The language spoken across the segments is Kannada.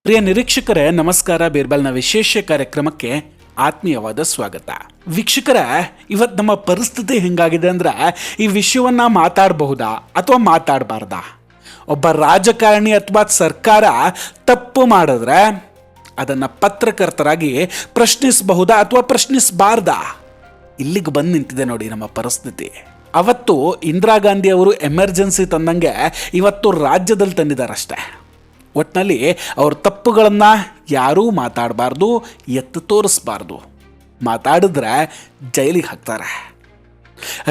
ಪ್ರಿಯ ನಿರೀಕ್ಷಕರೇ ನಮಸ್ಕಾರ. ಬೀರ್ಬಲ್ನ ವಿಶೇಷ ಕಾರ್ಯಕ್ರಮಕ್ಕೆ ಆತ್ಮೀಯವಾದ ಸ್ವಾಗತ. ವೀಕ್ಷಕರೇ, ಇವತ್ತು ನಮ್ಮ ಪರಿಸ್ಥಿತಿ ಹೆಂಗಾಗಿದೆ ಅಂದ್ರೆ ಈ ವಿಷಯವನ್ನ ಮಾತಾಡಬಹುದಾ ಅಥವಾ ಮಾತಾಡಬಾರ್ದಾ? ಒಬ್ಬ ರಾಜಕಾರಣಿ ಅಥವಾ ಸರ್ಕಾರ ತಪ್ಪು ಮಾಡಿದ್ರೆ ಅದನ್ನು ಪತ್ರಕರ್ತರಾಗಿ ಪ್ರಶ್ನಿಸಬಹುದಾ ಅಥವಾ ಪ್ರಶ್ನಿಸಬಾರ್ದಾ? ಇಲ್ಲಿಗೆ ಬಂದು ನಿಂತಿದೆ ನೋಡಿ ನಮ್ಮ ಪರಿಸ್ಥಿತಿ. ಅವತ್ತು ಇಂದಿರಾ ಗಾಂಧಿ ಅವರು ಎಮರ್ಜೆನ್ಸಿ ತಂದಂಗೆ ಇವತ್ತು ರಾಜ್ಯದಲ್ಲಿ ತಂದಿದ್ದಾರಷ್ಟೇ. ಒಟ್ಟಿನಲ್ಲಿ ಅವ್ರ ತಪ್ಪುಗಳನ್ನು ಯಾರೂ ಮಾತಾಡಬಾರ್ದು, ಎತ್ತು ತೋರಿಸ್ಬಾರ್ದು. ಮಾತಾಡಿದ್ರೆ ಜೈಲಿಗೆ ಹಾಕ್ತಾರೆ.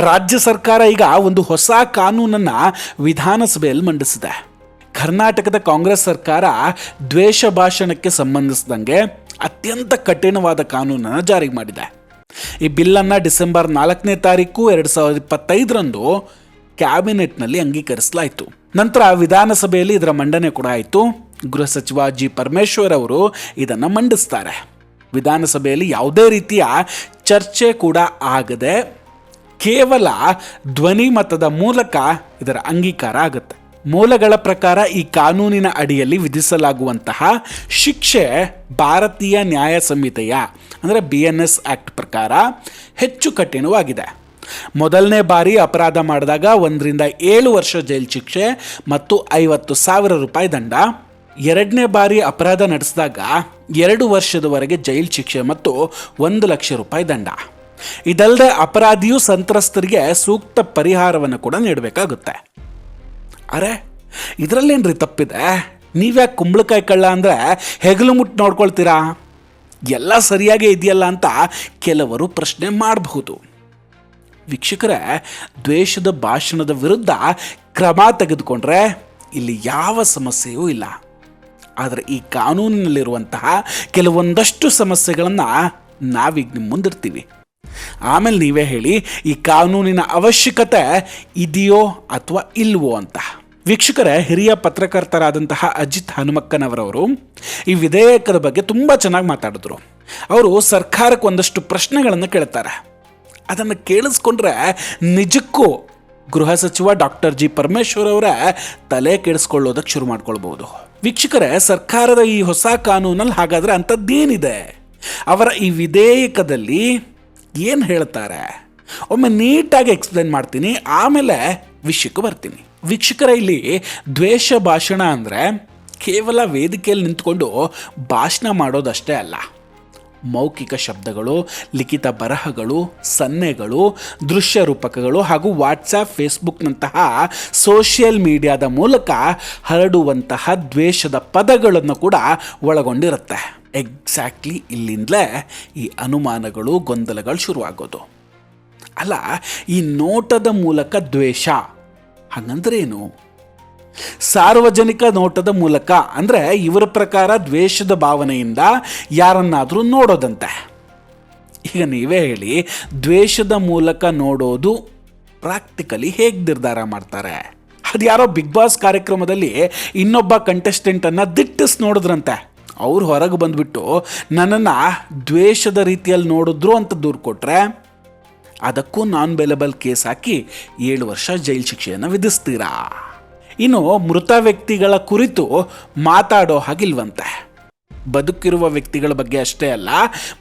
ರಾಜ್ಯ ಸರ್ಕಾರ ಈಗ ಒಂದು ಹೊಸ ಕಾನೂನನ್ನು ವಿಧಾನಸಭೆಯಲ್ಲಿ ಮಂಡಿಸಿದೆ. ಕರ್ನಾಟಕದ ಕಾಂಗ್ರೆಸ್ ಸರ್ಕಾರ ದ್ವೇಷ ಭಾಷಣಕ್ಕೆ ಸಂಬಂಧಿಸಿದಂಗೆ ಅತ್ಯಂತ ಕಠಿಣವಾದ ಕಾನೂನನ್ನು ಜಾರಿಗೆ ಮಾಡಿದೆ. ಈ ಬಿಲ್ಲನ್ನು ಡಿಸೆಂಬರ್ 4ನೇ ತಾರೀಕು 2025ರಂದು ಕ್ಯಾಬಿನೆಟ್ನಲ್ಲಿ ಅಂಗೀಕರಿಸಲಾಯಿತು. ನಂತರ ವಿಧಾನಸಭೆಯಲ್ಲಿ ಇದರ ಮಂಡನೆ ಕೂಡ ಆಯಿತು. ಗೃಹ ಸಚಿವ ಜಿ ಪರಮೇಶ್ವರ್ ಅವರು ಇದನ್ನು ಮಂಡಿಸ್ತಾರೆ. ವಿಧಾನಸಭೆಯಲ್ಲಿ ಯಾವುದೇ ರೀತಿಯ ಚರ್ಚೆ ಕೂಡ ಆಗದೆ ಕೇವಲ ಧ್ವನಿ ಮತದ ಮೂಲಕ ಇದರ ಅಂಗೀಕಾರ ಆಗುತ್ತೆ. ಮೂಲಗಳ ಪ್ರಕಾರ ಈ ಕಾನೂನಿನ ಅಡಿಯಲ್ಲಿ ವಿಧಿಸಲಾಗುವಂತಹ ಶಿಕ್ಷೆ ಭಾರತೀಯ ನ್ಯಾಯ ಸಂಹಿತೆಯ ಅಂದರೆ BNS ಆ್ಯಕ್ಟ್ ಪ್ರಕಾರ ಹೆಚ್ಚು ಕಠಿಣವಾಗಿದೆ. ಮೊದಲನೇ ಬಾರಿ ಅಪರಾಧ ಮಾಡಿದಾಗ 1 ರಿಂದ 7 ವರ್ಷ ಜೈಲು ಶಿಕ್ಷೆ ಮತ್ತು 50,000 ರೂಪಾಯಿ ದಂಡ. ಎರಡನೇ ಬಾರಿ ಅಪರಾಧ ನಡೆಸಿದಾಗ 2 ವರ್ಷದವರೆಗೆ ಜೈಲು ಶಿಕ್ಷೆ ಮತ್ತು 1 ಲಕ್ಷ ರೂಪಾಯಿ ದಂಡ. ಇದಲ್ಲದೆ ಅಪರಾಧಿಯು ಸಂತ್ರಸ್ತರಿಗೆ ಸೂಕ್ತ ಪರಿಹಾರವನ್ನು ಕೂಡ ನೀಡಬೇಕಾಗುತ್ತೆ. ಅರೆ, ಇದರಲ್ಲೇನ್ರಿ ತಪ್ಪಿದೆ? ನೀವ್ಯಾಕೆ ಕುಂಬಳಕಾಯಿ ಕಳ್ಳ ಅಂದರೆ ಹೆಗಲು ಮುಟ್ಟು ನೋಡ್ಕೊಳ್ತೀರಾ? ಎಲ್ಲ ಸರಿಯಾಗೇ ಇದೆಯಲ್ಲ ಅಂತ ಕೆಲವರು ಪ್ರಶ್ನೆ ಮಾಡಬಹುದು. ವೀಕ್ಷಕರೇ, ದ್ವೇಷದ ಭಾಷಣದ ವಿರುದ್ಧ ಕ್ರಮ ತೆಗೆದುಕೊಂಡ್ರೆ ಇಲ್ಲಿ ಯಾವ ಸಮಸ್ಯೆಯೂ ಇಲ್ಲ. ಆದರೆ ಈ ಕಾನೂನಿನಲ್ಲಿರುವಂತಹ ಕೆಲವೊಂದಷ್ಟು ಸಮಸ್ಯೆಗಳನ್ನು ನಾವೀಗ ನಿಮ್ಮ ಮುಂದಿರ್ತೀವಿ. ಆಮೇಲೆ ನೀವೇ ಹೇಳಿ, ಈ ಕಾನೂನಿನ ಅವಶ್ಯಕತೆ ಇದೆಯೋ ಅಥವಾ ಇಲ್ವೋ ಅಂತ. ವೀಕ್ಷಕರೇ, ಹಿರಿಯ ಪತ್ರಕರ್ತರಾದಂತಹ ಅಜಿತ್ ಹನುಮಕ್ಕನವರವರು ಈ ವಿಧೇಯಕದ ಬಗ್ಗೆ ತುಂಬ ಚೆನ್ನಾಗಿ ಮಾತಾಡಿದ್ರು. ಅವರು ಸರ್ಕಾರಕ್ಕೆ ಒಂದಷ್ಟು ಪ್ರಶ್ನೆಗಳನ್ನು ಕೇಳ್ತಾರೆ. ಅದನ್ನು ಕೇಳಿಸ್ಕೊಂಡ್ರೆ ನಿಜಕ್ಕೂ ಗೃಹ ಸಚಿವ ಡಾಕ್ಟರ್ ಜಿ ಪರಮೇಶ್ವರ್ ಅವರ ತಲೆ ಕೆಡಿಸ್ಕೊಳ್ಳೋದಕ್ಕೆ ಶುರು ಮಾಡ್ಕೊಳ್ಬಹುದು. ವೀಕ್ಷಕರೇ, ಸರ್ಕಾರದ ಈ ಹೊಸ ಕಾನೂನಲ್ಲಿ ಹಾಗಾದರೆ ಅಂಥದ್ದೇನಿದೆ? ಅವರ ಈ ವಿಧೇಯಕದಲ್ಲಿ ಏನು ಹೇಳ್ತಾರೆ? ಒಮ್ಮೆ ನೀಟಾಗಿ ಎಕ್ಸ್ಪ್ಲೇನ್ ಮಾಡ್ತೀನಿ, ಆಮೇಲೆ ವಿಷಯಕ್ಕೆ ಬರ್ತೀನಿ. ವೀಕ್ಷಕರ, ಇಲ್ಲಿ ದ್ವೇಷ ಭಾಷಣ ಅಂದರೆ ಕೇವಲ ವೇದಿಕೆಯಲ್ಲಿ ನಿಂತ್ಕೊಂಡು ಭಾಷಣ ಮಾಡೋದಷ್ಟೇ ಅಲ್ಲ. ಮೌಖಿಕ ಶಬ್ದಗಳು, ಲಿಖಿತ ಬರಹಗಳು, ಸನ್ನೆಗಳು, ದೃಶ್ಯ ರೂಪಕಗಳು ಹಾಗೂ ವಾಟ್ಸಾಪ್, ಫೇಸ್ಬುಕ್ನಂತಹ ಸೋಷಿಯಲ್ ಮೀಡಿಯಾದ ಮೂಲಕ ಹರಡುವಂತಹ ದ್ವೇಷದ ಪದಗಳನ್ನು ಕೂಡ ಒಳಗೊಂಡಿರುತ್ತೆ. ಎಕ್ಸಾಕ್ಟ್ಲಿ ಇಲ್ಲಿಂದಲೇ ಈ ಅನುಮಾನಗಳು, ಗೊಂದಲಗಳು ಶುರುವಾಗೋದು. ಅಲ್ಲ, ಈ ನೋಟದ ಮೂಲಕ ದ್ವೇಷ ಹಾಗಂದ್ರೇನು? ಸಾರ್ವಜನಿಕ ನೋಟದ ಮೂಲಕ ಅಂದರೆ ಇವರ ಪ್ರಕಾರ ದ್ವೇಷದ ಭಾವನೆಯಿಂದ ಯಾರನ್ನಾದರೂ ನೋಡೋದಂತೆ. ಈಗ ನೀವೇ ಹೇಳಿ, ದ್ವೇಷದ ಮೂಲಕ ನೋಡೋದು ಪ್ರಾಕ್ಟಿಕಲಿ ಹೇಗೆ ನಿರ್ಧಾರ ಮಾಡ್ತಾರೆ? ಅದು ಯಾರೋ ಬಿಗ್ ಬಾಸ್ ಕಾರ್ಯಕ್ರಮದಲ್ಲಿ ಇನ್ನೊಬ್ಬ ಕಂಟೆಸ್ಟೆಂಟನ್ನು ದಿಟ್ಟಿಸಿ ನೋಡಿದ್ರಂತೆ. ಅವ್ರು ಹೊರಗೆ ಬಂದುಬಿಟ್ಟು ನನ್ನನ್ನು ದ್ವೇಷದ ರೀತಿಯಲ್ಲಿ ನೋಡಿದ್ರು ಅಂತ ದೂರು ಕೊಟ್ಟರೆ ಅದಕ್ಕೂ ನಾನ್ ಬೇಲೆಬಲ್ ಕೇಸ್ ಹಾಕಿ 7 ವರ್ಷ ಜೈಲು ಶಿಕ್ಷೆಯನ್ನು ವಿಧಿಸ್ತೀರಾ? ಇನ್ನು ಮೃತ ವ್ಯಕ್ತಿಗಳ ಕುರಿತು ಮಾತಾಡೋ ಹಾಗಿಲ್ವಂತೆ. ಬದುಕಿರುವ ವ್ಯಕ್ತಿಗಳ ಬಗ್ಗೆ ಅಷ್ಟೇ ಅಲ್ಲ,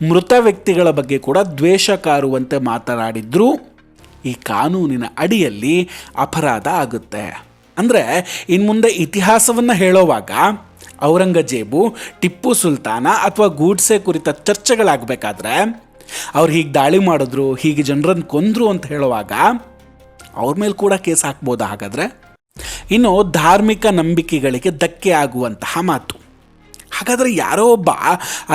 ಮೃತ ವ್ಯಕ್ತಿಗಳ ಬಗ್ಗೆ ಕೂಡ ದ್ವೇಷ ಕಾರುವಂತೆ ಮಾತನಾಡಿದ್ರೂ ಈ ಕಾನೂನಿನ ಅಡಿಯಲ್ಲಿ ಅಪರಾಧ ಆಗುತ್ತೆ. ಅಂದರೆ ಇನ್ನು ಮುಂದೆ ಇತಿಹಾಸವನ್ನು ಹೇಳೋವಾಗ ಔರಂಗಜೇಬು, ಟಿಪ್ಪು ಸುಲ್ತಾನ ಅಥವಾ ಗೂಡ್ಸೆ ಕುರಿತ ಚರ್ಚೆಗಳಾಗಬೇಕಾದ್ರೆ ಅವ್ರು ಹೀಗೆ ದಾಳಿ ಮಾಡಿದ್ರು, ಹೀಗೆ ಜನರನ್ನು ಕೊಂದ್ರು ಅಂತ ಹೇಳುವಾಗ ಅವ್ರ ಮೇಲೆ ಕೂಡ ಕೇಸ್ ಹಾಕ್ಬೋದಾ ಹಾಗಾದರೆ? ಇನ್ನು ಧಾರ್ಮಿಕ ನಂಬಿಕೆಗಳಿಗೆ ಧಕ್ಕೆ ಆಗುವಂತಹ ಮಾತು. ಹಾಗಾದರೆ ಯಾರೋ ಒಬ್ಬ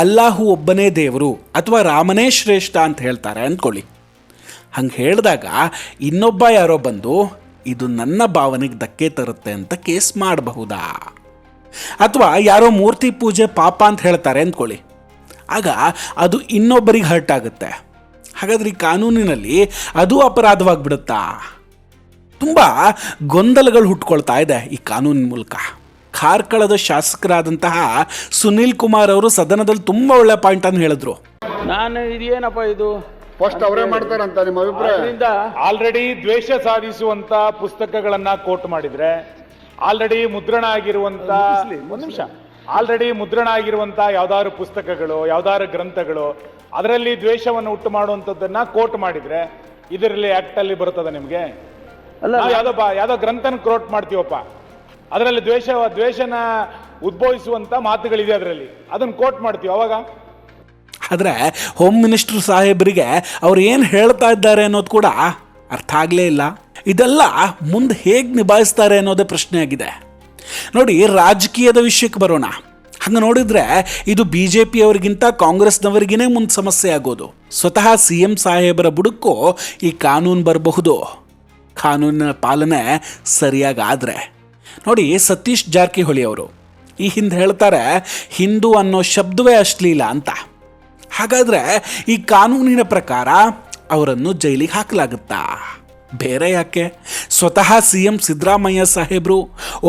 ಅಲ್ಲಾಹು ಒಬ್ಬನೇ ದೇವರು ಅಥವಾ ರಾಮನೇ ಶ್ರೇಷ್ಠ ಅಂತ ಹೇಳ್ತಾರೆ ಅಂದ್ಕೊಳ್ಳಿ. ಹಂಗೆ ಹೇಳಿದಾಗ ಇನ್ನೊಬ್ಬ ಯಾರೋ ಬಂದು ಇದು ನನ್ನ ಭಾವನೆಗೆ ಧಕ್ಕೆ ತರುತ್ತೆ ಅಂತ ಕೇಸ್ ಮಾಡಬಹುದಾ? ಅಥವಾ ಯಾರೋ ಮೂರ್ತಿ ಪೂಜೆ ಪಾಪ ಅಂತ ಹೇಳ್ತಾರೆ ಅಂದ್ಕೊಳ್ಳಿ, ಆಗ ಅದು ಇನ್ನೊಬ್ಬರಿಗೆ ಹರ್ಟ್ ಆಗುತ್ತೆ. ಹಾಗಾದ್ರೆ ಈ ಕಾನೂನಿನಲ್ಲಿ ಅದು ಅಪರಾಧವಾಗಿಬಿಡುತ್ತಾ? ತುಂಬ ಗೊಂದಲಗಳು ಹುಟ್ಕೊಳ್ತಾ ಇದೆ ಈ ಕಾನೂನಿನ ಮೂಲಕ. ಕಾರ್ಕಳದ ಶಾಸಕರಾದಂತಹ ಸುನೀಲ್ ಕುಮಾರ್ ಅವರು ಸದನದಲ್ಲಿ ತುಂಬ ಒಳ್ಳೆ ಪಾಯಿಂಟನ್ನು ಹೇಳಿದ್ರು. ನಾನು ಇದೇನಪ್ಪ ಇದು ಫಸ್ಟ್ ಅವರೇ ಮಾಡ್ತಾರಂತ ನಿಮ್ಮ ಅಭಿಪ್ರಾಯ? ಆಲ್ರೆಡಿ ದ್ವೇಷ ಸಾಧಿಸುವಂತ ಪುಸ್ತಕಗಳನ್ನ ಕೋಟ್ ಮಾಡಿದ್ರೆ, ಆಲ್ರೆಡಿ ಮುದ್ರಣ ಆಗಿರುವಂತ ಒಂದು ನಿಮಿಷ, ಆಲ್ರೆಡಿ ಮುದ್ರಣ ಆಗಿರುವಂತ ಯಾವ್ದಾದ್ರು ಪುಸ್ತಕಗಳು, ಯಾವ್ದಾದ್ರು ಗ್ರಂಥಗಳು ಅದರಲ್ಲಿ ದ್ವೇಷವನ್ನು ಉಂಟು ಮಾಡುವಂತದ್ದನ್ನ ಕೋಟ್ ಮಾಡಿದ್ರೆ ಇದರಲ್ಲಿ ಆಕ್ಟ್ ಅಲ್ಲಿ ಬರ್ತದ ನಿಮ್ಗೆ? ಯಾವ್ದೋ ಗ್ರಂಥನ ಕೋಟ್ ಮಾಡ್ತೀವಪ್ಪ, ಅದರಲ್ಲಿ ದ್ವೇಷನ ಉದ್ಭವಿಸುವಂತ ಮಾತುಗಳಿದೆ, ಅದರಲ್ಲಿ ಅದನ್ನ ಕೋಟ್ ಮಾಡ್ತೀವಿ. ಅವಾಗ ಆದರೆ ಹೋಮ್ ಮಿನಿಸ್ಟರ್ ಸಾಹೇಬರಿಗೆ ಅವ್ರು ಏನು ಹೇಳ್ತಾ ಇದ್ದಾರೆ ಅನ್ನೋದು ಕೂಡ ಅರ್ಥ ಆಗಲೇ ಇಲ್ಲ. ಇದೆಲ್ಲ ಮುಂದೆ ಹೇಗೆ ನಿಭಾಯಿಸ್ತಾರೆ ಅನ್ನೋದೇ ಪ್ರಶ್ನೆ ಆಗಿದೆ. ನೋಡಿ, ರಾಜಕೀಯದ ವಿಷಯಕ್ಕೆ ಬರೋಣ. ಹಂಗೆ ನೋಡಿದ್ರೆ ಇದು BJP ಅವರಿಗಿಂತ ಕಾಂಗ್ರೆಸ್ನವರಿಗೇ ಮುಂದೆ ಸಮಸ್ಯೆ ಆಗೋದು. ಸ್ವತಃ CM ಸಾಹೇಬರ ಬುಡಕ್ಕೂ ಈ ಕಾನೂನು ಬರಬಹುದು, ಕಾನೂನಿನ ಪಾಲನೆ ಸರಿಯಾಗಾದರೆ. ನೋಡಿ, ಸತೀಶ್ ಜಾರಕಿಹೊಳಿ ಅವರು ಈ ಹಿಂದೆ ಹೇಳ್ತಾರೆ ಹಿಂದೂ ಅನ್ನೋ ಶಬ್ದವೇ ಅಶ್ಲೀಲ ಅಂತ. ಹಾಗಾದರೆ ಈ ಕಾನೂನಿನ ಪ್ರಕಾರ ಅವರನ್ನು ಜೈಲಿಗೆ ಹಾಕಲಾಗುತ್ತಾ? ಬೇರೆ ಯಾಕೆ, ಸ್ವತಃ CM ಸಿದ್ದರಾಮಯ್ಯ ಸಾಹೇಬರು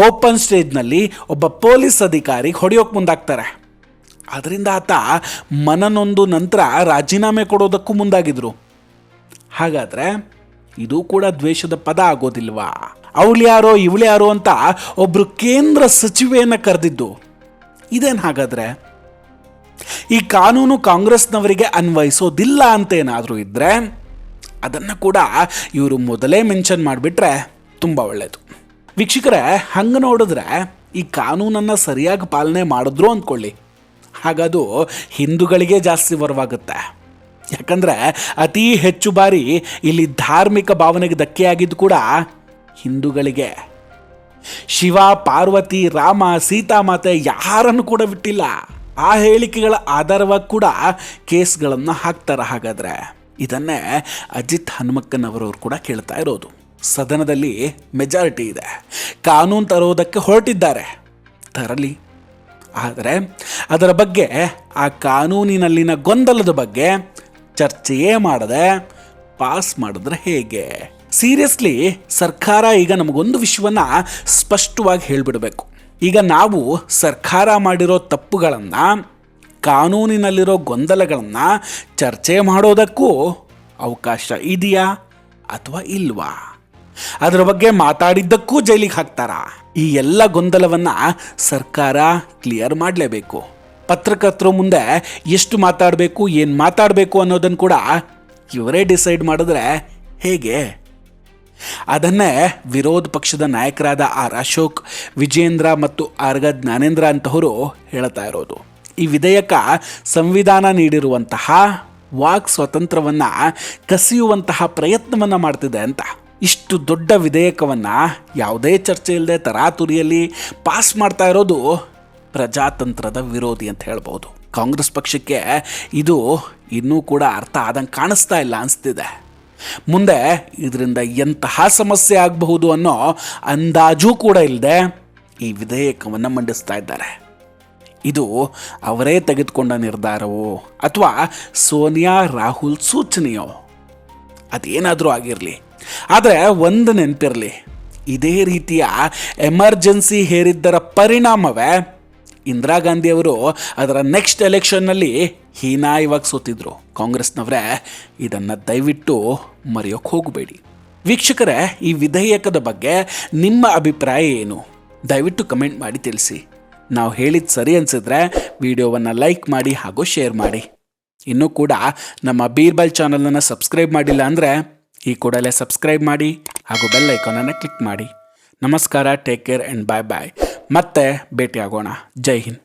ಓಪನ್ ಸ್ಟೇಜ್ನಲ್ಲಿ ಒಬ್ಬ ಪೊಲೀಸ್ ಅಧಿಕಾರಿಗೆ ಹೊಡೆಯೋಕೆ ಮುಂದಾಗ್ತಾರೆ. ಅದರಿಂದ ಆತ ಮನನೊಂದು ನಂತರ ರಾಜೀನಾಮೆ ಕೊಡೋದಕ್ಕೂ ಮುಂದಾಗಿದ್ರು. ಹಾಗಾದರೆ ಇದು ಕೂಡ ದ್ವೇಷದ ಪದ ಆಗೋದಿಲ್ವಾ? ಅವಳ್ಯಾರೋ ಇವಳ್ಯಾರೋ ಅಂತ ಒಬ್ಬರು ಕೇಂದ್ರ ಸಚಿವೆಯನ್ನು ಕರೆದಿದ್ದು ಇದೇನು? ಹಾಗಾದರೆ ಈ ಕಾನೂನು ಕಾಂಗ್ರೆಸ್ನವರಿಗೆ ಅನ್ವಯಿಸೋದಿಲ್ಲ ಅಂತ ಏನಾದರೂ ಇದ್ದರೆ ಅದನ್ನು ಕೂಡ ಇವರು ಮೊದಲೇ ಮೆನ್ಷನ್ ಮಾಡಿಬಿಟ್ರೆ ತುಂಬ ಒಳ್ಳೆಯದು. ವೀಕ್ಷಕರೇ, ಹಂಗೆ ನೋಡಿದ್ರೆ ಈ ಕಾನೂನನ್ನು ಸರಿಯಾಗಿ ಪಾಲನೆ ಮಾಡಿದ್ರು ಅಂದ್ಕೊಳ್ಳಿ, ಹಾಗದು ಹಿಂದೂಗಳಿಗೆ ಜಾಸ್ತಿ ವರವಾಗುತ್ತೆ. ಯಾಕಂದರೆ ಅತಿ ಹೆಚ್ಚು ಬಾರಿ ಇಲ್ಲಿ ಧಾರ್ಮಿಕ ಭಾವನೆಗೆ ಧಕ್ಕೆಯಾಗಿದ್ದು ಕೂಡ ಹಿಂದೂಗಳಿಗೆ. ಶಿವ, ಪಾರ್ವತಿ, ರಾಮ, ಸೀತಾಮಾತೆ ಯಾರನ್ನು ಕೂಡ ಬಿಟ್ಟಿಲ್ಲ. ಆ ಹೇಳಿಕೆಗಳ ಆಧಾರವಾಗಿ ಕೂಡ ಕೇಸ್ಗಳನ್ನು ಹಾಕ್ತಾರೆ. ಹಾಗಾದರೆ ಇದನ್ನೇ ಅಜಿತ್ ಹನುಮಕ್ಕನವರವರು ಕೂಡ ಕೇಳ್ತಾ ಇರೋದು. ಸದನದಲ್ಲಿ ಮೆಜಾರಿಟಿ ಇದೆ, ಕಾನೂನು ತರೋದಕ್ಕೆ ಹೊರಟಿದ್ದಾರೆ, ತರಲಿ. ಆದರೆ ಅದರ ಬಗ್ಗೆ, ಆ ಕಾನೂನಿನಲ್ಲಿನ ಗೊಂದಲದ ಬಗ್ಗೆ ಚರ್ಚೆಯೇ ಮಾಡದೆ ಪಾಸ್ ಮಾಡಿದ್ರೆ ಹೇಗೆ? ಸೀರಿಯಸ್ಲಿ ಸರ್ಕಾರ ಈಗ ನಮಗೊಂದು ವಿಷಯವನ್ನು ಸ್ಪಷ್ಟವಾಗಿ ಹೇಳಿಬಿಡಬೇಕು. ಈಗ ನಾವು ಸರ್ಕಾರ ಮಾಡಿರೋ ತಪ್ಪುಗಳನ್ನು, ಕಾನೂನಿನಲ್ಲಿರೋ ಗೊಂದಲಗಳನ್ನು ಚರ್ಚೆ ಮಾಡೋದಕ್ಕೂ ಅವಕಾಶ ಇದೆಯಾ ಅಥವಾ ಇಲ್ವಾ? ಅದರ ಬಗ್ಗೆ ಮಾತಾಡಿದ್ದಕ್ಕೂ ಜೈಲಿಗೆ ಹಾಕ್ತಾರಾ? ಈ ಎಲ್ಲ ಗೊಂದಲವನ್ನು ಸರ್ಕಾರ ಕ್ಲಿಯರ್ ಮಾಡಲೇಬೇಕು. ಪತ್ರಕರ್ತರು ಮುಂದೆ ಎಷ್ಟು ಮಾತಾಡಬೇಕು, ಏನು ಮಾತಾಡಬೇಕು ಅನ್ನೋದನ್ನು ಕೂಡ ಇವರೇ ಡಿಸೈಡ್ ಮಾಡಿದ್ರೆ ಹೇಗೆ? ಅದನ್ನೇ ವಿರೋಧ ಪಕ್ಷದ ನಾಯಕರಾದ R ಅಶೋಕ್, ವಿಜೇಂದ್ರ ಮತ್ತು ಆರ್ಗ ಜ್ಞಾನೇಂದ್ರ ಅಂತವರು ಹೇಳ್ತಾ ಇರೋದು. ಈ ವಿಧೇಯಕ ಸಂವಿಧಾನ ನೀಡಿರುವಂತಹ ವಾಕ್ ಸ್ವಾತಂತ್ರ್ಯವನ್ನು ಕಸಿಯುವಂತಹ ಪ್ರಯತ್ನವನ್ನು ಮಾಡ್ತಿದೆ ಅಂತ. ಇಷ್ಟು ದೊಡ್ಡ ವಿಧೇಯಕವನ್ನು ಯಾವುದೇ ಚರ್ಚೆ ಇಲ್ಲದೆ ತರಾತುರಿಯಲ್ಲಿ ಪಾಸ್ ಮಾಡ್ತಾ ಇರೋದು ಪ್ರಜಾತಂತ್ರದ ವಿರೋಧಿ ಅಂತ ಹೇಳ್ಬೋದು. ಕಾಂಗ್ರೆಸ್ ಪಕ್ಷಕ್ಕೆ ಇದು ಇನ್ನೂ ಕೂಡ ಅರ್ಥ ಆದಂಗೆ ಕಾಣಿಸ್ತಾ ಇಲ್ಲ ಅನಿಸ್ತಿದೆ. ಮುಂದೆ ಇದರಿಂದ ಎಂತಹ ಸಮಸ್ಯೆ ಆಗಬಹುದು ಅನ್ನೋ ಅಂದಾಜೂ ಕೂಡ ಇಲ್ಲದೆ ಈ ವಿಧೇಯಕವನ್ನು ಮಂಡಿಸ್ತಾ ಇದ್ದಾರೆ. ಇದು ಅವರೇ ತೆಗೆದುಕೊಂಡ ನಿರ್ಧಾರವೋ ಅಥವಾ ಸೋನಿಯಾ ರಾಹುಲ್ ಸೂಚನೆಯೋ ಅದೇನಾದರೂ ಆಗಿರಲಿ, ಆದರೆ ಒಂದು ನೆನಪಿರಲಿ, ಇದೇ ರೀತಿಯ ಎಮರ್ಜೆನ್ಸಿ ಹೇರಿದ್ದರ ಪರಿಣಾಮವೇ ಇಂದಿರಾ ಗಾಂಧಿಯವರು ಅದರ ನೆಕ್ಸ್ಟ್ ಎಲೆಕ್ಷನ್ನಲ್ಲಿ ಹೀನಾಯವಾಗಿ ಸೋತಿದ್ರು. ಕಾಂಗ್ರೆಸ್ನವರೇ ಇದನ್ನು ದಯವಿಟ್ಟು ಮರೆಯೋಕ್ಕೆ ಹೋಗಬೇಡಿ. ವೀಕ್ಷಕರೇ, ಈ ವಿಧೇಯಕದ ಬಗ್ಗೆ ನಿಮ್ಮ ಅಭಿಪ್ರಾಯ ಏನು? ದಯವಿಟ್ಟು ಕಮೆಂಟ್ ಮಾಡಿ ತಿಳಿಸಿ. ನಾವು ಹೇಳಿದ್ದು ಸರಿ ಅನಿಸಿದ್ರೆ ವಿಡಿಯೋವನ್ನು ಲೈಕ್ ಮಾಡಿ ಹಾಗೂ ಶೇರ್ ಮಾಡಿ. ಇನ್ನೂ ಕೂಡ ನಮ್ಮ ಬೀರ್ಬಲ್ ಚಾನಲನ್ನು ಸಬ್ಸ್ಕ್ರೈಬ್ ಮಾಡಿಲ್ಲ ಅಂದರೆ ಈ ಕೂಡಲೇ ಸಬ್ಸ್ಕ್ರೈಬ್ ಮಾಡಿ ಹಾಗೂ ಬೆಲ್ ಐಕಾನನ್ನು ಕ್ಲಿಕ್ ಮಾಡಿ. ನಮಸ್ಕಾರ, ಟೇಕ್ ಕೇರ್ ಆ್ಯಂಡ್ ಬಾಯ್ ಬಾಯ್. ಮತ್ತೆ ಭೇಟಿಯಾಗೋಣ. ಜೈ ಹಿಂದ್.